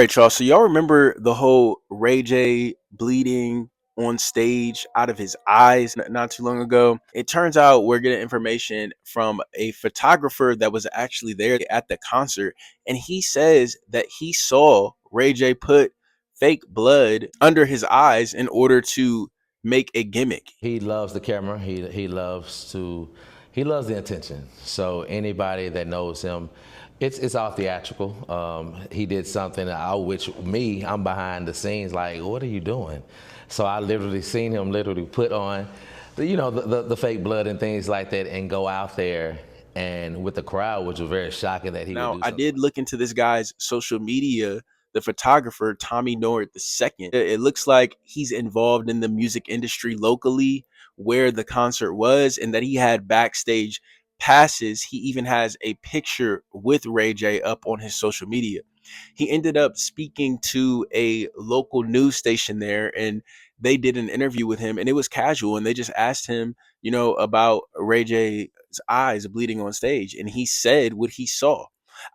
right, y'all. So y'all remember the whole Ray J bleeding on stage out of his eyes not too long ago? It turns out we're getting information from a photographer that was actually there at the concert, and he says that he saw Ray J put fake blood under his eyes in order to make a gimmick. He loves the camera. He loves the attention. So anybody that knows him, it's all theatrical. He did something which me, I'm behind the scenes like, what are you doing? So I literally seen him literally put on, the fake blood and things like that, and go out there and with the crowd, which was very shocking that he would Now, do I something did like look into this guy's social media, the photographer, Tommy Nord II. It looks like he's involved in the music industry locally where the concert was, and that he had backstage passes. He even has a picture with Ray J up on his social media. He ended up speaking to a local news station there, and they did an interview with him, and it was casual, and they just asked him, about Ray J's eyes bleeding on stage, and he said what he saw.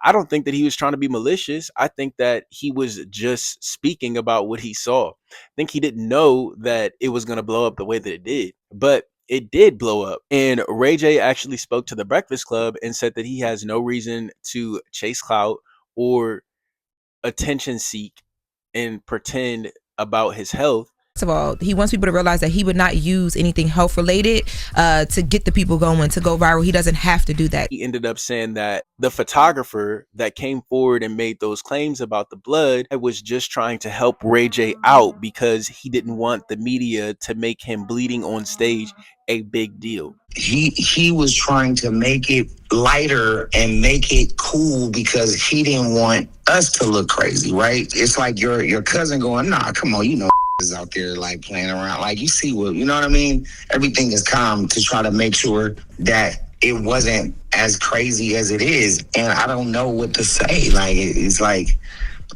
I don't think that he was trying to be malicious. I think that he was just speaking about what he saw. I think he didn't know that it was going to blow up the way that it did, but it did blow up. And Ray J actually spoke to the Breakfast Club and said that he has no reason to chase clout or attention seek and pretend about his health. First of all, he wants people to realize that he would not use anything health related to get the people going, to go viral. He doesn't have to do that. He ended up saying that the photographer that came forward and made those claims about the blood was just trying to help Ray J out because he didn't want the media to make him bleeding on stage a big deal. He was trying to make it lighter and make it cool because he didn't want us to look crazy, right? It's like your cousin going, nah, come on, is out there like playing around. Like you see what, you know what I mean? Everything is calm to try to make sure that it wasn't as crazy as it is. And I don't know what to say. Like, it's like,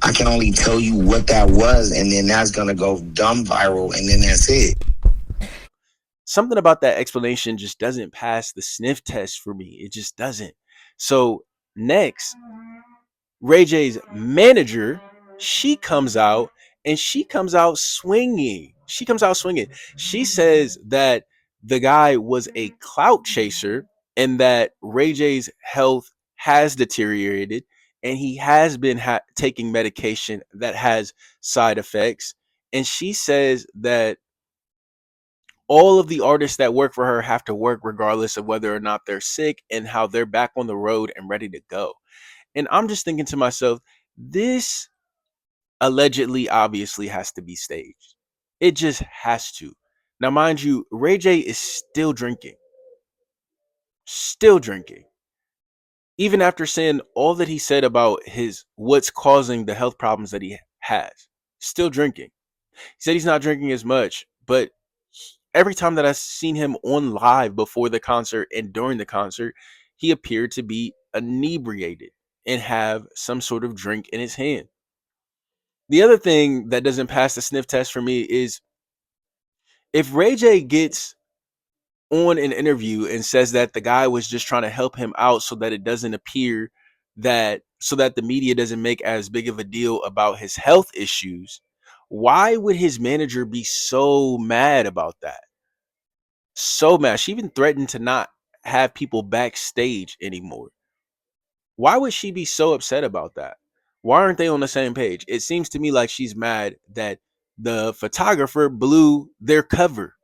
I can only tell you what that was, and then that's going to go dumb viral, and then that's it. Something about that explanation just doesn't pass the sniff test for me. It just doesn't. So next, Ray J's manager, she comes out and she comes out swinging. She comes out swinging. She says that the guy was a clout chaser and that Ray J's health has deteriorated and he has been taking medication that has side effects. And she says that all of the artists that work for her have to work regardless of whether or not they're sick and how they're back on the road and ready to go. And I'm just thinking to myself, this allegedly obviously has to be staged. It just has to. Now, mind you, Ray J is still drinking. Still drinking. Even after saying all that he said about his what's causing the health problems that he has. Still drinking. He said he's not drinking as much, but every time that I've seen him on live before the concert and during the concert, he appeared to be inebriated and have some sort of drink in his hand. The other thing that doesn't pass the sniff test for me is if Ray J gets on an interview and says that the guy was just trying to help him out so that it doesn't appear that so that the media doesn't make as big of a deal about his health issues, why would his manager be so mad about that? So mad. She even threatened to not have people backstage anymore. Why would she be so upset about that? Why aren't they on the same page? It seems to me like she's mad that the photographer blew their cover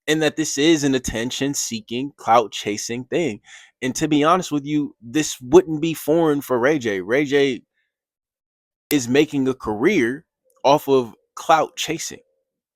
and that this is an attention seeking, clout chasing thing. And to be honest with you, this wouldn't be foreign for Ray J. Ray J is making a career off of clout chasing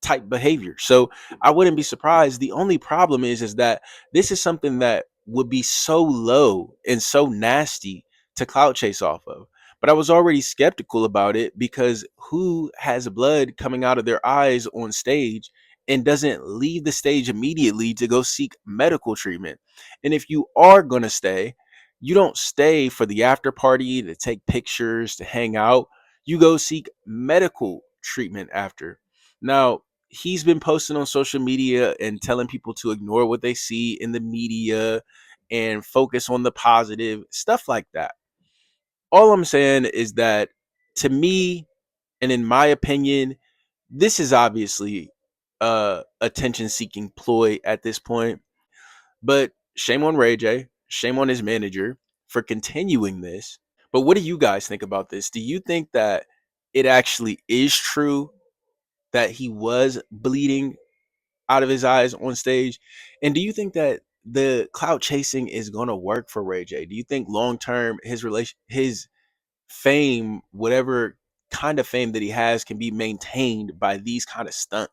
type behavior. So I wouldn't be surprised. The only problem is that this is something that would be so low and so nasty to clout chase off of. But I was already skeptical about it because who has blood coming out of their eyes on stage and doesn't leave the stage immediately to go seek medical treatment? And if you are going to stay, you don't stay for the after party to take pictures, to hang out. You go seek medical treatment after. Now, he's been posting on social media and telling people to ignore what they see in the media and focus on the positive stuff like that. All I'm saying is that to me, and in my opinion, this is obviously attention seeking ploy at this point. But shame on Ray J, shame on his manager for continuing this. But what do you guys think about this? Do you think that it actually is true that he was bleeding out of his eyes on stage? And do you think that the clout chasing is going to work for Ray J? Do you think long term his fame, whatever kind of fame that he has, can be maintained by these kind of stunts?